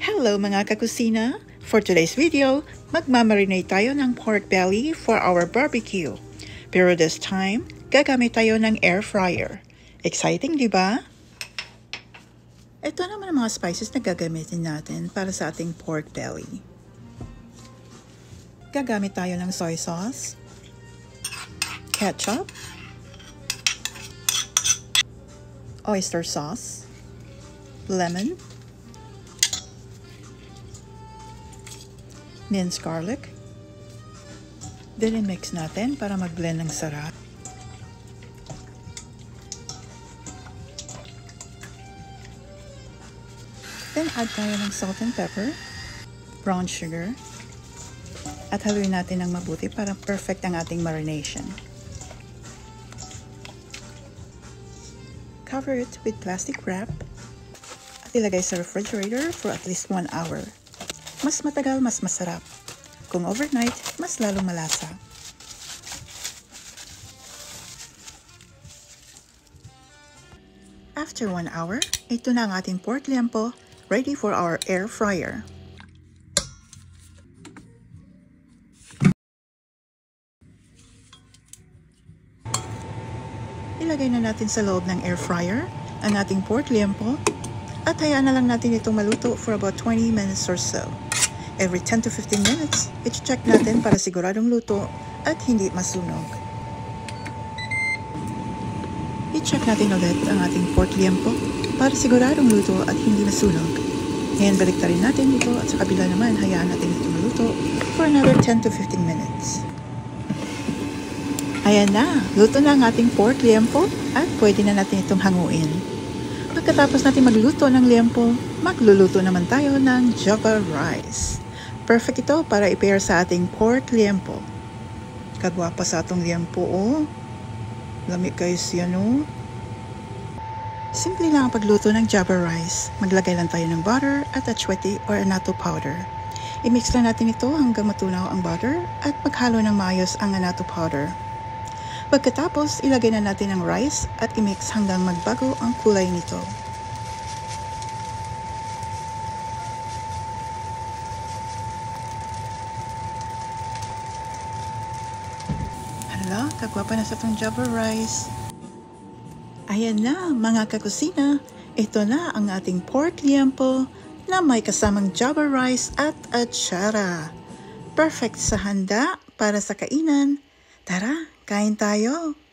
Hello mga kakusina! For today's video, magmamarinate tayo ng pork belly for our barbecue. Pero this time, gagamit tayo ng air fryer. Exciting, di ba? Ito naman ang mga spices na gagamitin natin para sa ating pork belly. Gagamit tayo ng soy sauce, ketchup, oyster sauce, lemon, minced garlic. Then i-mix natin para mag-blend ng sarap. Then add tayo ng salt and pepper, brown sugar, at haluin natin ng mabuti para perfect ang ating marination. Cover it with plastic wrap at ilagay sa refrigerator for at least 1 hour. Mas matagal, mas masarap. Kung overnight, mas lalong malasa. After 1 hour, ito na ang ating pork liempo, ready for our air fryer. Ilagay na natin sa loob ng air fryer ang ating pork liempo at hayaan na lang natin itong maluto for about 20 minutes or so. Every 10 to 15 minutes, i-check natin para siguradong luto at hindi masunog. I-check natin ulit ang ating pork liempo para siguradong luto at hindi masunog. Ngayon balik rin natin ito at sa kabila naman hayaan natin ito maluto for another 10 to 15 minutes. Ayan na, luto na ang ating pork liempo at pwede na natin itong hanguin. Pagkatapos natin magluto ng liempo, magluluto naman tayo ng java rice. Perfect ito para i-pair sa ating pork liempo. Kagwapa sa atong liempo, oh. Lami guys yan, oh. Simple lang ang pagluto ng java rice. Maglagay lang tayo ng butter at achuete or annatto powder. I-mix lang natin ito hanggang matunaw ang butter at maghalo ng maayos ang annatto powder. Pagkatapos, ilagay na natin ang rice at i-mix hanggang magbago ang kulay nito. Hala, kagwapa na sa itong java rice. Ayan na mga kakusina, ito na ang ating pork liempo na may kasamang java rice at atsara. Perfect sa handa para sa kainan. Tara, kain tayo!